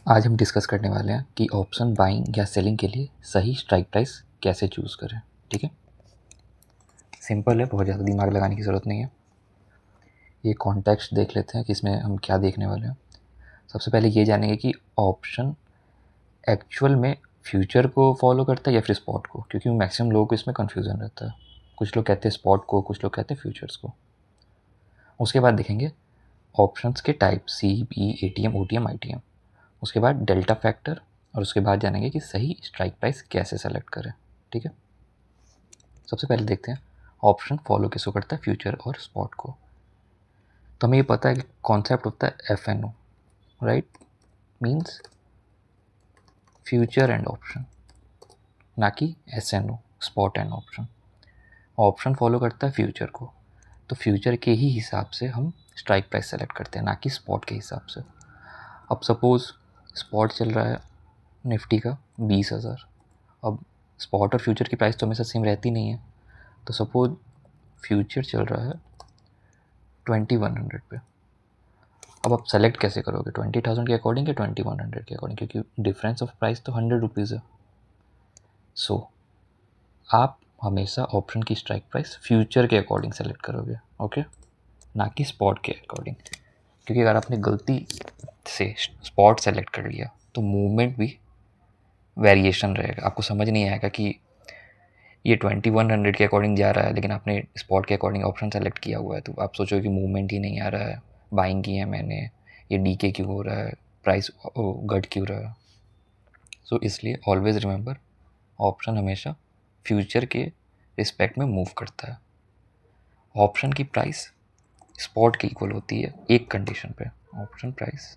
आज हम डिस्कस करने वाले हैं कि ऑप्शन बाइंग या सेलिंग के लिए सही स्ट्राइक प्राइस कैसे चूज़ करें। ठीक है, सिंपल है, बहुत ज़्यादा दिमाग लगाने की ज़रूरत नहीं है। ये कॉन्टेक्स्ट देख लेते हैं कि इसमें हम क्या देखने वाले हैं। सबसे पहले ये जानेंगे कि ऑप्शन एक्चुअल में फ्यूचर को फॉलो करता है या फिर स्पॉट को, क्योंकि मैक्सिमम लोगों को इसमें कन्फ्यूज़न रहता है। कुछ लोग कहते हैं स्पॉट को, कुछ लोग कहते हैं फ्यूचर्स को। उसके बाद देखेंगे ऑप्शंस के type C, B, ATM, OTM, ITM। उसके बाद डेल्टा फैक्टर, और उसके बाद जानेंगे कि सही स्ट्राइक प्राइस कैसे सेलेक्ट करें। ठीक है, सबसे पहले देखते हैं ऑप्शन फॉलो किसको करता है, फ्यूचर और स्पॉट को। तो हमें ये पता है कि कॉन्सेप्ट होता है FNO, right, means future and option, ना कि SNO, spot and option. Option follow करता है फ्यूचर को, तो फ्यूचर के ही हिसाब से हम स्ट्राइक प्राइस सेलेक्ट करते हैं, ना कि स्पॉट के हिसाब से। अब सपोज़ स्पॉट चल रहा है निफ्टी का 20,000। अब स्पॉट और फ्यूचर की प्राइस तो हमेशा सेम रहती नहीं है, तो सपोज फ्यूचर चल रहा है 2100 पे। अब आप सेलेक्ट कैसे करोगे, 20,000 के अकॉर्डिंग या 2100 के अकॉर्डिंग, क्योंकि डिफरेंस ऑफ प्राइस तो 100 रुपीज़ है। सो आप हमेशा ऑप्शन की स्ट्राइक प्राइस फ्यूचर के अकॉर्डिंग सेलेक्ट करोगे, ओके, ना कि स्पॉट के अकॉर्डिंग। क्योंकि अगर आपने गलती से स्पॉट सेलेक्ट कर लिया तो मूवमेंट भी वेरिएशन रहेगा, आपको समझ नहीं आएगा कि ये 2100 के अकॉर्डिंग जा रहा है, लेकिन आपने स्पॉट के अकॉर्डिंग ऑप्शन सेलेक्ट किया हुआ है, तो आप सोचो कि मूवमेंट ही नहीं आ रहा है, बाइंग की है मैंने, ये डीके क्यों हो रहा है, प्राइस घट क्यों रहा है। सो इसलिए ऑलवेज रिमेंबर, ऑप्शन हमेशा फ्यूचर के रिस्पेक्ट में मूव करता है। ऑप्शन की प्राइस स्पॉट के इक्वल होती है एक कंडीशन पे, ऑप्शन प्राइस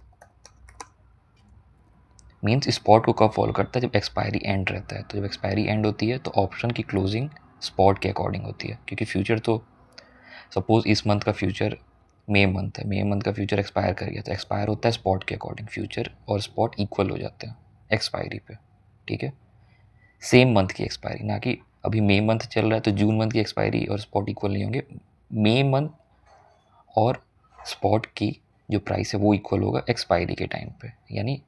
मीन्स स्पॉट को कब फॉलो करता है, जब एक्सपायरी एंड रहता है। तो जब एक्सपायरी एंड होती है तो ऑप्शन की क्लोजिंग स्पॉट के अकॉर्डिंग होती है, क्योंकि फ्यूचर तो सपोज इस मंथ का फ्यूचर मई मंथ है, मई मंथ का फ्यूचर एक्सपायर कर गया, तो एक्सपायर होता है स्पॉट के अकॉर्डिंग, फ्यूचर और स्पॉट इक्वल हो जाते हैं एक्सपायरी पे। ठीक है, सेम मंथ की एक्सपायरी, ना कि अभी मई मंथ चल रहा है तो जून मंथ की एक्सपायरी और स्पॉट इक्वल नहीं होंगे। मई मंथ और स्पॉट की जो प्राइस है वो इक्वल होगा एक्सपायरी के टाइम पे, यानी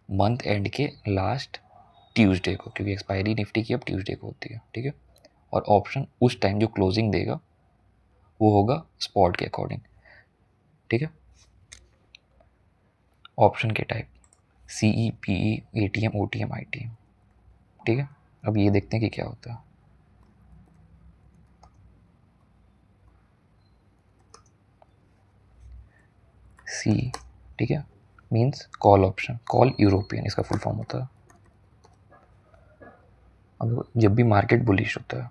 मंथ एंड के लास्ट ट्यूसडे को, क्योंकि एक्सपायरी निफ्टी की अब ट्यूसडे को होती है। ठीक है, और ऑप्शन उस टाइम जो क्लोजिंग देगा वो होगा स्पॉट के अकॉर्डिंग। ठीक है, ऑप्शन के type CE, PE, ATM, OTM, ITM। ठीक है, अब ये देखते हैं कि क्या होता है। C, ठीक है, means call option, call European इसका फुल फॉर्म होता है। अब जब भी मार्केट बुलिश होता है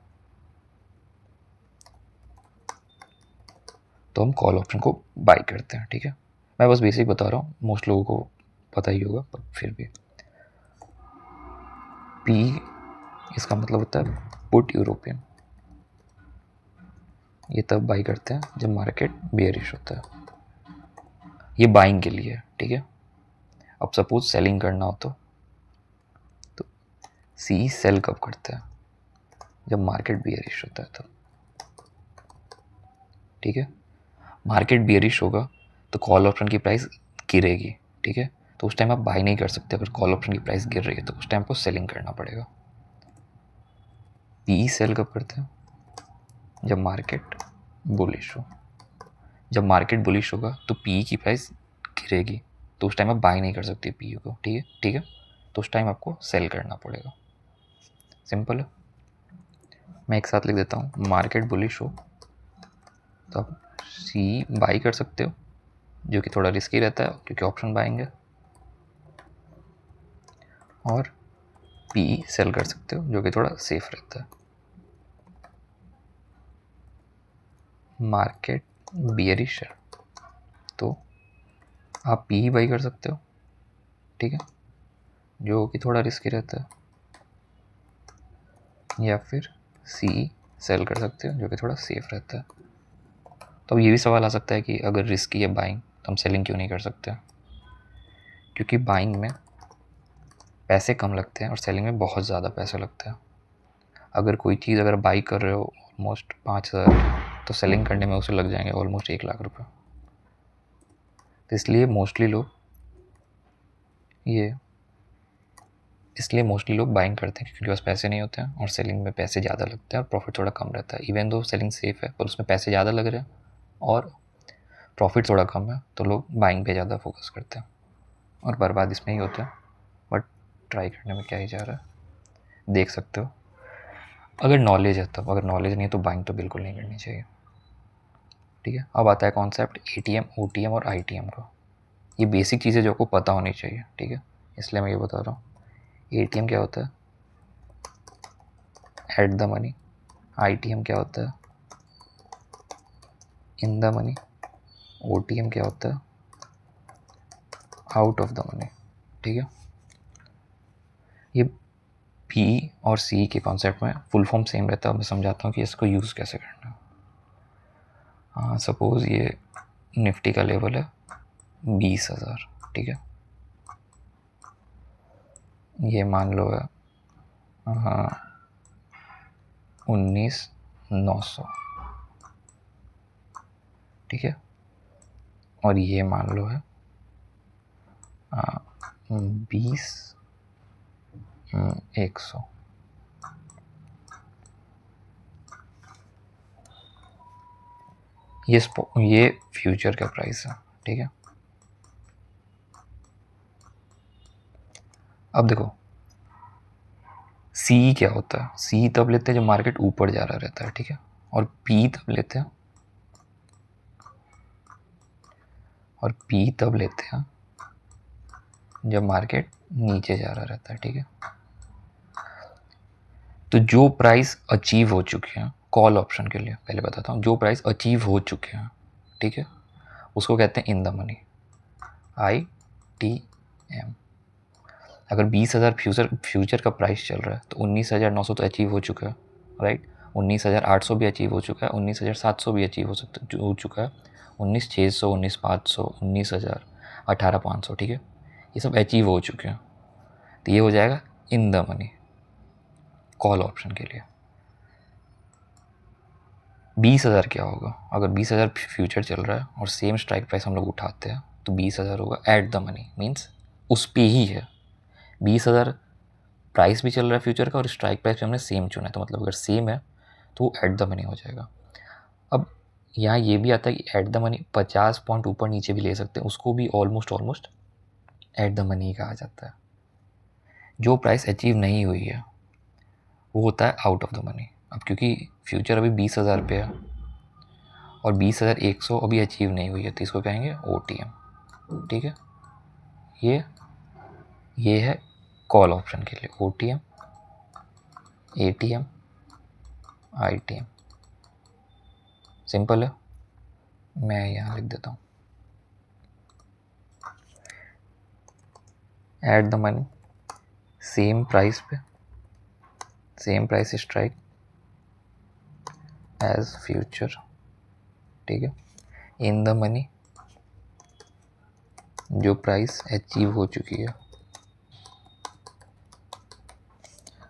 तो हम कॉल ऑप्शन को बाई करते हैं। ठीक है, मैं बस बेसिक बता रहा हूँ, मोस्ट लोगों को पता ही होगा, पर फिर भी। P इसका मतलब होता है पुट यूरोपियन, ये तब बाई करते हैं जब मार्केट बेयरिश होता है, ये बाइंग के लिए। ठीक है, अब सपोज सेलिंग करना हो तो C सेल कब करता है, जब मार्केट बेयरिश होता है तब। ठीक है, मार्केट बेयरिश होगा तो कॉल ऑप्शन की प्राइस गिरेगी। ठीक है, तो उस टाइम आप बाई नहीं कर सकते, अगर कॉल ऑप्शन की प्राइस गिर रही है तो उस टाइम आपको सेलिंग करना पड़ेगा। PE सेल कब करते हैं, जब मार्केट बुलिश हो। जब मार्केट बुलिश होगा तो PE की प्राइस गिरेगी, तो उस टाइम आप बाई नहीं कर सकते PE को। ठीक है, ठीक है, तो उस टाइम आपको सेल करना पड़ेगा। सिंपल है, मैं एक साथ लिख देता हूँ। मार्केट बुलिश हो तो आप C बाई कर सकते हो, जो कि थोड़ा रिस्की रहता है क्योंकि ऑप्शन बाइंग है, और PE सेल कर सकते हो, जो कि थोड़ा सेफ रहता है। मार्केट बियरिश है तो आप PE बाई कर सकते हो, ठीक है, जो कि थोड़ा रिस्की रहता है, या फिर CE सेल कर सकते हो, जो कि थोड़ा सेफ रहता है। तो अब ये भी सवाल आ सकता है कि अगर रिस्की है बाइंग तो हम सेलिंग क्यों नहीं कर सकते, क्योंकि बाइंग में पैसे कम लगते हैं और सेलिंग में बहुत ज़्यादा पैसे लगते हैं। अगर कोई चीज़ अगर बाई कर रहे हो ऑलमोस्ट 5,000, तो सेलिंग करने में उसे लग जाएंगे ऑलमोस्ट 1 लाख रुपये। तो इसलिए मोस्टली लोग ये इसलिए मोस्टली लोग बाइंग करते हैं क्योंकि उनके पास पैसे नहीं होते हैं और सेलिंग में पैसे ज़्यादा लगते हैं और प्रॉफिट थोड़ा कम रहता है। इवन दो सेलिंग सेफ है पर उसमें पैसे ज़्यादा लग रहे हैं और प्रॉफिट थोड़ा कम है, तो लोग बाइंग पे ज़्यादा फोकस करते हैं और बर्बाद इसमें ही होता है। बट ट्राई करने में क्या ही जा रहा है, देख सकते हो अगर नॉलेज है तब, अगर नॉलेज नहीं है तो बाइंग तो बिल्कुल नहीं करनी चाहिए। ठीक है, अब आता है कॉन्सेप्ट ATM, OTM और ITM का। ये बेसिक चीज़ें जो आपको पता होनी चाहिए, ठीक है, इसलिए मैं ये बता रहा हूँ। ATM क्या होता है, एट द मनी। ITM क्या होता है, इन द मनी। OTM क्या होता है, आउट ऑफ द मनी। ठीक है, ये P और C के कॉन्सेप्ट में फुल फॉर्म सेम रहता है। मैं समझाता हूँ कि इसको यूज़ कैसे करना है। हाँ, सपोज़ ये निफ्टी का लेवल है 20,000, ठीक है, ये मान लो है 19,900, ठीक है, और ये मान लो है 20,100। ये फ्यूचर का प्राइस है, ठीक है। अब देखो सी क्या होता है, सी तब लेते हैं जब मार्केट ऊपर जा रहा रहता है, ठीक है, और पी तब लेते हैं, और पी तब लेते हैं जब मार्केट नीचे जा रहा रहता है, ठीक है। तो जो प्राइस अचीव हो चुके हैं कॉल ऑप्शन के लिए, पहले बताता हूँ, जो प्राइस अचीव हो चुके हैं, ठीक है, उसको कहते हैं इन द मनी, ITM। अगर 20,000 फ्यूचर का प्राइस चल रहा है तो 19,900 तो अचीव हो चुका है, राइट। 19,800 भी अचीव हो चुका है, 19,700 भी अचीव हो चुका है, 19,600, 19,500, 19,000, 18,500, ठीक है, ये सब अचीव हो चुके हैं। तो ये हो जाएगा इन द मनी कॉल ऑप्शन के लिए। 20,000 क्या होगा, अगर 20,000 फ्यूचर चल रहा है और सेम स्ट्राइक प्राइस हम लोग उठाते हैं तो 20,000 होगा एट द मनी, मीन्स उस पे ही है। 20,000 प्राइस भी चल रहा है फ्यूचर का और स्ट्राइक प्राइस भी हमने सेम चुना है, तो मतलब अगर सेम है तो वो एट द मनी हो जाएगा। अब यहाँ ये भी आता है कि एट द मनी 50 पॉइंट ऊपर नीचे भी ले सकते हैं, उसको भी ऑलमोस्ट एट द मनी ही कहा जाता है। जो प्राइस अचीव नहीं हुई है वो होता है आउट ऑफ द मनी। अब क्योंकि फ्यूचर अभी 20,000 पे है और 20,100 अभी अचीव नहीं हुई है तो इसको कहेंगे OTM, ठीक है। ये है कॉल ऑप्शन के लिए OTM, ATM, ITM। सिंपल है, मैं यहाँ लिख देता हूँ। At the money same price पे, same price strike as future, ठीक है। इन द मनी जो प्राइस अचीव हो चुकी है,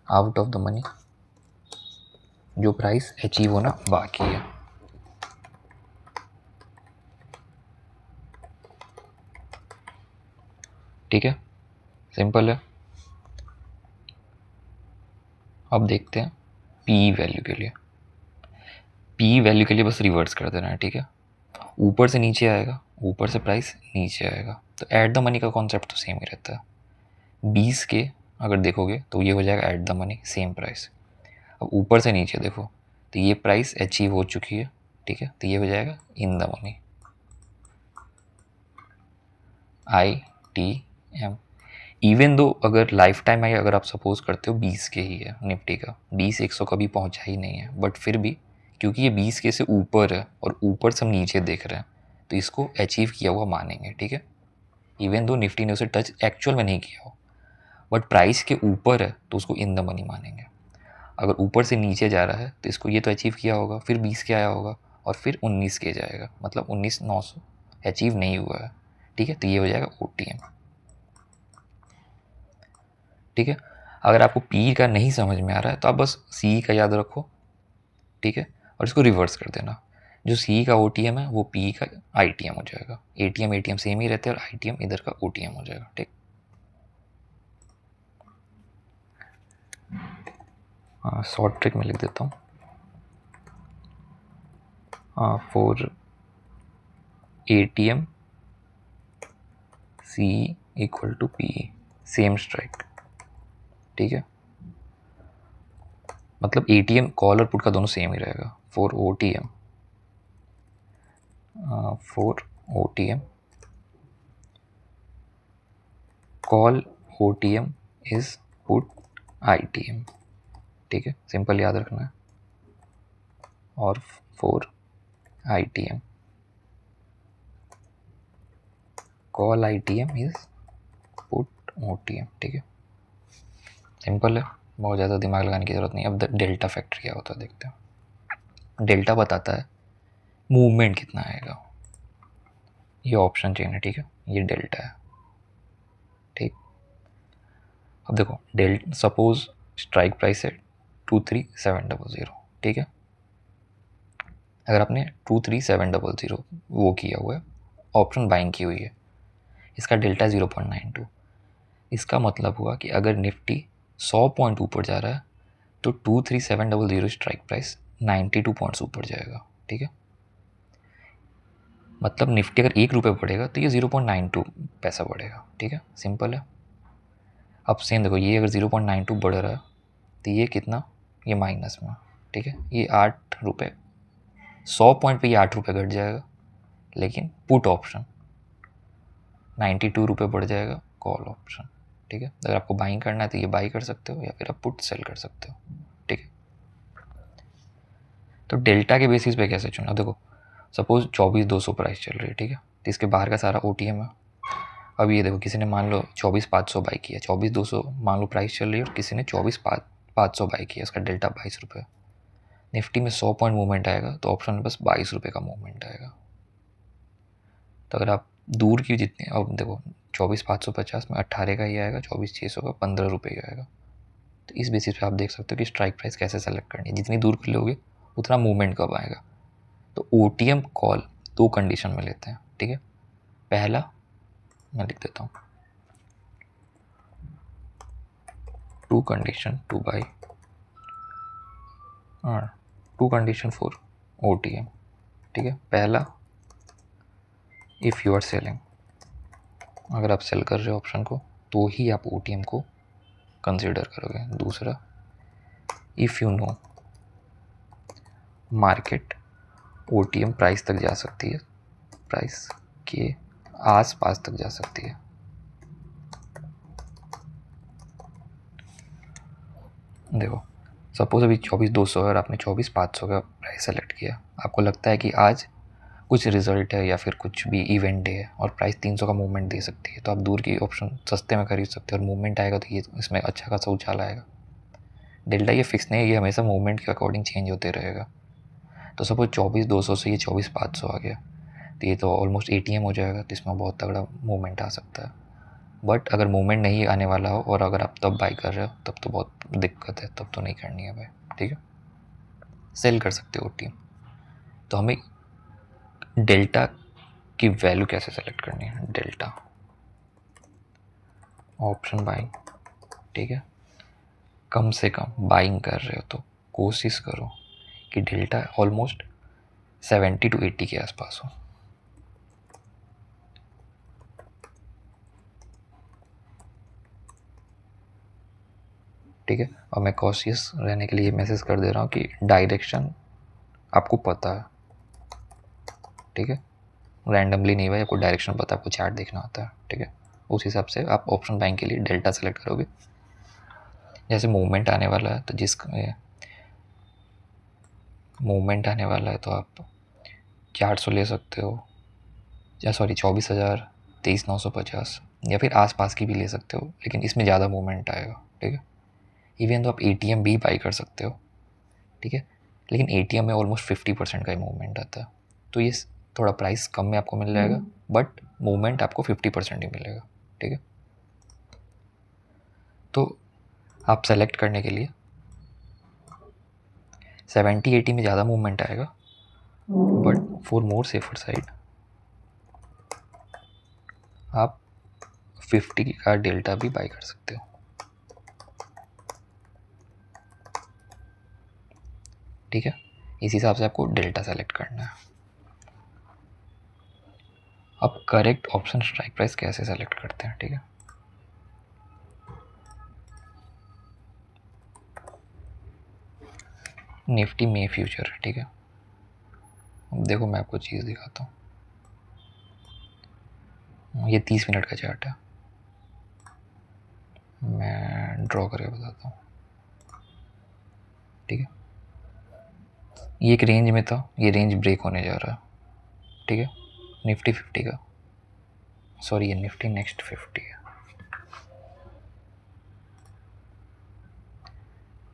आउट ऑफ द मनी जो प्राइस अचीव होना बाकी है। ठीक है, सिंपल है। अब देखते हैं पी वैल्यू के लिए। पी वैल्यू के लिए बस रिवर्स कर देना है, ठीक है। ऊपर से नीचे आएगा, ऊपर से प्राइस नीचे आएगा, तो एट द मनी का कॉन्सेप्ट तो सेम ही रहता है। 20 के अगर देखोगे तो ये हो जाएगा eight the money same price. अब ऊपर से नीचे देखो तो ये प्राइस अचीव हो चुकी है, ठीक है, तो ये हो जाएगा इन the money, ITM। Even though अगर लाइफ टाइम में अगर आप सपोज करते हो 20 के ही है निफ्टी का, 20,100 कभी पहुंचा ही नहीं है, बट फिर भी क्योंकि ये 20 के से ऊपर है और ऊपर से हम नीचे देख रहे हैं तो इसको अचीव किया हुआ मानेंगे, ठीक है। इवन दो निफ्टी ने उसे टच एक्चुअल में नहीं किया हो बट प्राइस के ऊपर है तो उसको इन द मनी मानेंगे। अगर ऊपर से नीचे जा रहा है तो इसको ये तो अचीव किया होगा, फिर 20 के आया होगा और फिर 19 के जाएगा, मतलब 19,900 अचीव नहीं हुआ है, ठीक है, तो ये हो जाएगा OTM, ठीक है। अगर आपको पी का नहीं समझ में आ रहा है तो आप बस सी का याद रखो, ठीक है, और इसको रिवर्स कर देना। जो सी का OTM है वो पी का ITM हो जाएगा। ATM सेम ही रहते हैं और ITM इधर का OTM हो जाएगा, ठीक। शॉर्ट ट्रिक में लिख देता हूँ, for ATM C equal to PE, same strike, ठीक है। मतलब ATM कॉल और पुट का दोनों सेम ही रहेगा। For OTM call OTM is put ITM, ठीक है, सिंपल याद रखना है। और for ITM call ITM is put OTM, ठीक है, सिंपल है, बहुत ज़्यादा दिमाग लगाने की ज़रूरत नहीं। अब डेल्टा फैक्टर क्या होता है देखते हैं। डेल्टा बताता है मूवमेंट कितना आएगा, ये ऑप्शन चेन है, ठीक है, ये डेल्टा है, ठीक। अब देखो सपोज स्ट्राइक प्राइस है 23700, ठीक है। अगर आपने 23700 वो किया हुआ है, ऑप्शन बाइंग की हुई है, इसका डेल्टा 0.92, इसका मतलब हुआ कि अगर निफ्टी 100 पॉइंट ऊपर जा रहा है तो 23700 स्ट्राइक प्राइस 92 पॉइंट्स ऊपर जाएगा, ठीक है। मतलब निफ्टी अगर ₹1 बढ़ेगा तो ये 0.92 पैसा बढ़ेगा, ठीक है, सिंपल है। अब सेम देखो, ये अगर 0.92 बढ़ रहा है तो ये कितना, ये माइनस में, ठीक है, ये ₹8, 100 पॉइंट पे ये ₹8 घट जाएगा, लेकिन पुट ऑप्शन 92 बढ़ जाएगा, कॉल ऑप्शन, ठीक है। अगर आपको बाइंग करना है तो ये बाई कर सकते हो या फिर आप पुट सेल कर सकते हो, ठीक है। तो डेल्टा के बेसिस पे कैसे चुना, देखो सपोज 24,200 प्राइस चल रही है, ठीक है, तो इसके बाहर का सारा OTM है। अब ये देखो, किसी ने मान लो 24,500 बाई किया, 24,200 मान लो प्राइस चल रही है और किसी ने 24,500 बाई किया, इसका डेल्टा ₹22। निफ्टी में 100 पॉइंट मूवमेंट आएगा तो ऑप्शन में बस ₹22 का मूवमेंट आएगा। तो अगर आप दूर की जितनी, अब देखो 24,550 में 18 का ही आएगा, 24,600 का ₹15 ही आएगा। तो इस बेसिस पे आप देख सकते हो कि स्ट्राइक प्राइस कैसे सेलेक्ट करनी है, जितनी दूर कर लोगे उतना मूवमेंट कब आएगा। तो OTM कॉल 2 कंडीशन में लेते हैं, ठीक है। पहला मैं लिख देता हूँ, 2 condition two by, 2 condition for OTM, ठीक है। पहला, इफ़ यू आर सेलिंग, अगर आप सेल कर रहे हो ऑप्शन को तो ही आप OTM को कंसिडर करोगे। दूसरा, if you know market OTM price तक जा सकती है, प्राइस के आस पास तक जा सकती है। देखो सपोज अभी 24,200 और आपने 24,500 का प्राइस सेलेक्ट किया, आपको लगता है कि आज कुछ रिजल्ट है या फिर कुछ भी इवेंट डे है और प्राइस 300 का मूवमेंट दे सकती है, तो आप दूर की ऑप्शन सस्ते में खरीद सकते हो और मूवमेंट आएगा तो ये इसमें अच्छा खासा उछाल आएगा। डेल्टा ये फिक्स नहीं है, ये हमेशा मूवमेंट के अकॉर्डिंग चेंज होते रहेगा। तो सपोज 24,200 से ये 24,500 आ गया तो ये तो ऑलमोस्ट ATM हो जाएगा, तो इसमें बहुत तगड़ा मूवमेंट आ सकता है। बट अगर मूवमेंट नहीं आने वाला हो और अगर आप तब बाई कर रहे हो तब तो बहुत दिक्कत है, तब तो नहीं करनी है भाई, ठीक है, सेल कर सकते हो OTM। तो हमें डेल्टा की वैल्यू कैसे सेलेक्ट करनी है, डेल्टा ऑप्शन बाइंग, ठीक है। कम से कम बाइंग कर रहे हो तो कोशिश करो कि डेल्टा ऑलमोस्ट 70 to 80 के आसपास हो, ठीक है। और मैं कॉशियस रहने के लिए मैसेज कर दे रहा हूँ कि डायरेक्शन आपको पता है, ठीक है, रैंडमली नहीं भाई, आपको डायरेक्शन पता है, आपको चार्ट देखना होता है, ठीक है। उस हिसाब से आप ऑप्शन बाइंग के लिए डेल्टा सेलेक्ट करोगे। जैसे मूवमेंट आने वाला है तो मूवमेंट आने वाला है तो आप 400 ले सकते हो, या सॉरी 24,000, 23,950 या फिर आसपास की भी ले सकते हो, लेकिन इसमें ज़्यादा मूवमेंट आएगा, ठीक है। इवन तो आप ATM भी बाई कर सकते हो, ठीक है, लेकिन ATM में ऑलमोस्ट 50% का ही मूवमेंट आता है, तो ये थोड़ा प्राइस कम में आपको मिल जाएगा बट मूवमेंट आपको 50% ही मिलेगा, ठीक है। तो आप सेलेक्ट करने के लिए 70-80 में ज़्यादा मूवमेंट आएगा, but for more safer side आप 50 का डेल्टा भी बाई कर सकते हो। ठीक है, इस हिसाब से आपको डेल्टा सेलेक्ट करना है। अब करेक्ट ऑप्शन स्ट्राइक प्राइस कैसे सेलेक्ट करते हैं, ठीक है। निफ्टी मे फ्यूचर, ठीक है। देखो मैं आपको चीज़ दिखाता हूँ, ये 30 मिनट का चार्ट है, मैं ड्रॉ करके बताता हूँ, ठीक है। ये एक रेंज में था, ये रेंज ब्रेक होने जा रहा है, ठीक है। निफ्टी 50 का, सॉरी ये निफ्टी नेक्स्ट 50 है,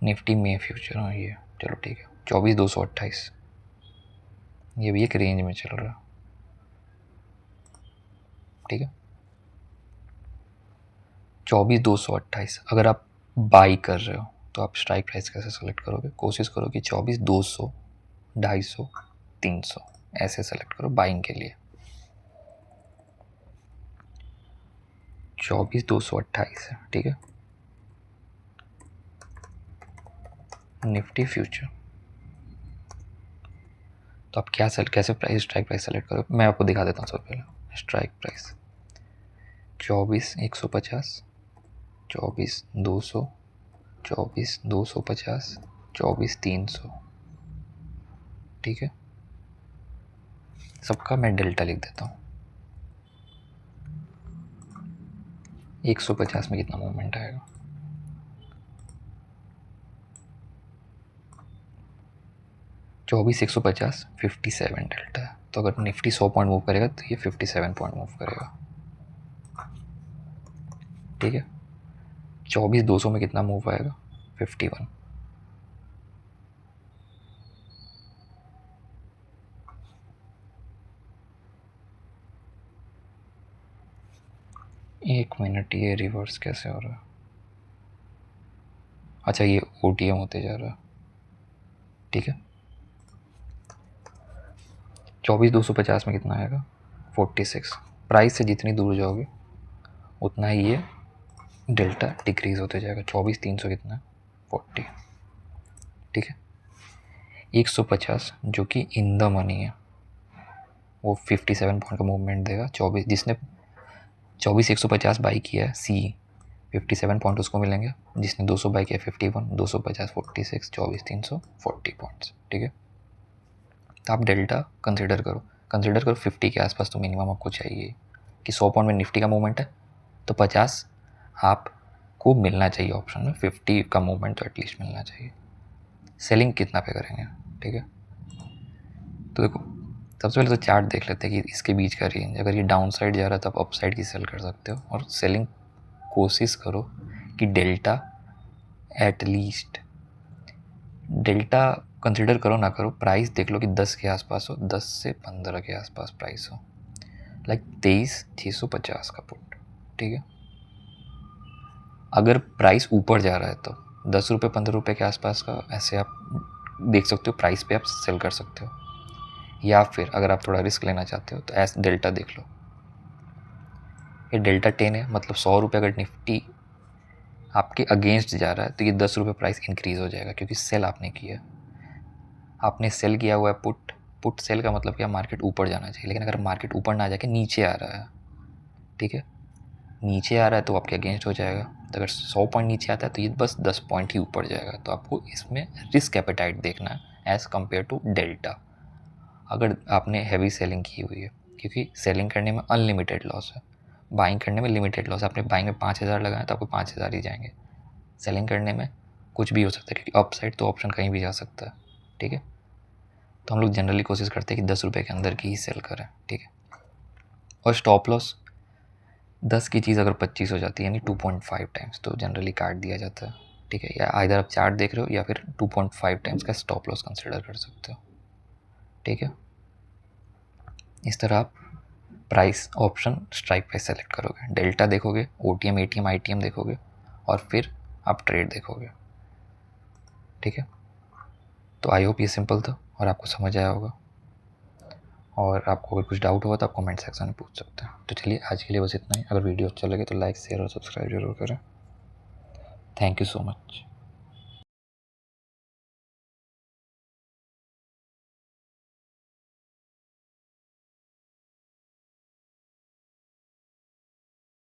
निफ्टी मे फ्यूचर, हाँ ये, चलो ठीक है। 24,228, ये भी एक रेंज में चल रहा है, ठीक है। 24,228, अगर आप बाई कर रहे हो तो आप स्ट्राइक प्राइस कैसे सेलेक्ट करोगे? कोशिश करो कि 24,200, 250, 300 ऐसे सेलेक्ट करो बाइंग के लिए। 24,228 है, ठीक है। निफ्टी फ्यूचर, तो आप क्या कैसे प्राइस स्ट्राइक प्राइस सेलेक्ट करो, मैं आपको दिखा देता हूँ सबसे पहले। स्ट्राइक प्राइस 24,150, 24,200, 24,250, 24,300, ठीक है। सबका मैं डेल्टा लिख देता हूँ। 150 में कितना मूवमेंट आएगा? 24,150 57 डेल्टा है, तो अगर निफ्टी 100 पॉइंट मूव करेगा तो ये 57 पॉइंट मूव करेगा, ठीक है। 24,200 में कितना मूव आएगा? 51। एक मिनट, ये रिवर्स कैसे हो रहा है? अच्छा ये OTM होते जा रहा है, ठीक है। 24,250 में कितना आएगा? 46। प्राइस से जितनी दूर जाओगे उतना ही ये डेल्टा डिक्रीज होते जाएगा। 24,300 कितना है? 40, ठीक है। 150 जो कि इन द मनी है, वो 57 पॉइंट का मूवमेंट देगा। 24 जिसने 24,150 बाई किया है सी, 57 पॉइंट उसको मिलेंगे। जिसने 200 बाई किया 51, 250 46, 24,300 40 पॉइंट्स, ठीक है। तो आप डेल्टा कंसिडर करो 50 के आसपास तो मिनिमम आपको चाहिए कि 100 पॉइंट में निफ्टी का मूवमेंट है तो 50 आपको मिलना चाहिए ऑप्शन में, 50 का मूवमेंट तो एटलीस्ट मिलना चाहिए। सेलिंग कितना पे करेंगे, ठीक है। तो देखो सबसे पहले तो चार्ट देख लेते हैं कि इसके बीच का रेंज, अगर ये डाउन साइड जा रहा है तो आप अप साइड की सेल कर सकते हो, और सेलिंग कोशिश करो कि डेल्टा एटलीस्ट, डेल्टा कंसिडर करो ना करो, प्राइस देख लो कि 10 के आसपास हो, 10 से 15 के आसपास प्राइस हो, लाइक 23,650 का पुट, ठीक है। अगर प्राइस ऊपर जा रहा है तो 10 रुपये 15 रुपये के आसपास का ऐसे आप देख सकते हो, प्राइस पे आप सेल कर सकते हो। या फिर अगर आप थोड़ा रिस्क लेना चाहते हो तो ऐसे डेल्टा देख लो, ये डेल्टा 10 है, मतलब 100 रुपये अगर निफ्टी आपके अगेंस्ट जा रहा है तो ये 10 रुपये प्राइस इंक्रीज़ हो जाएगा, क्योंकि सेल आपने किया, आपने सेल किया हुआ है पुट सेल का मतलब क्या, मार्केट ऊपर जाना चाहिए। लेकिन अगर मार्केट ऊपर ना जाके नीचे आ रहा है, ठीक है, नीचे आ रहा है तो आपके अगेंस्ट हो जाएगा। तो अगर 100 पॉइंट नीचे आता है तो ये बस 10 पॉइंट ही ऊपर जाएगा। तो आपको इसमें रिस्क एपेटाइट देखना है एज़ कम्पेयर टू डेल्टा। अगर आपने हैवी सेलिंग की हुई है, क्योंकि सेलिंग करने में अनलिमिटेड लॉस है, बाइंग करने में लिमिटेड लॉस है। आपने बाइंग में 5,000 लगाया तो आपको 5,000 ही जाएंगे। सेलिंग करने में कुछ भी हो सकता है, क्योंकि अप साइड तो ऑप्शन कहीं भी जा सकता है, ठीक है। तो हम लोग जनरली कोशिश करते हैं कि 10 रुपये के अंदर की ही सेल करें, ठीक है। और स्टॉप लॉस 10 की चीज़ अगर 25 हो जाती है यानी 2.5 टाइम्स तो जनरली काट दिया जाता है, ठीक है। या इधर आप चार्ट देख रहे हो या फिर 2.5 टाइम्स का स्टॉप लॉस कंसिडर कर सकते हो, ठीक है। इस तरह आप price option strike price select करोगे, डेल्टा देखोगे, OTM ATM ITM देखोगे, और फिर आप ट्रेड देखोगे, ठीक है। तो आई होप ये सिंपल था और आपको समझ आया होगा, और आपको अगर कुछ डाउट हुआ तो आप कमेंट सेक्शन में पूछ सकते हैं। तो चलिए आज के लिए बस इतना ही। अगर वीडियो अच्छा लगे तो लाइक शेयर और सब्सक्राइब जरूर करें। Thank you so much.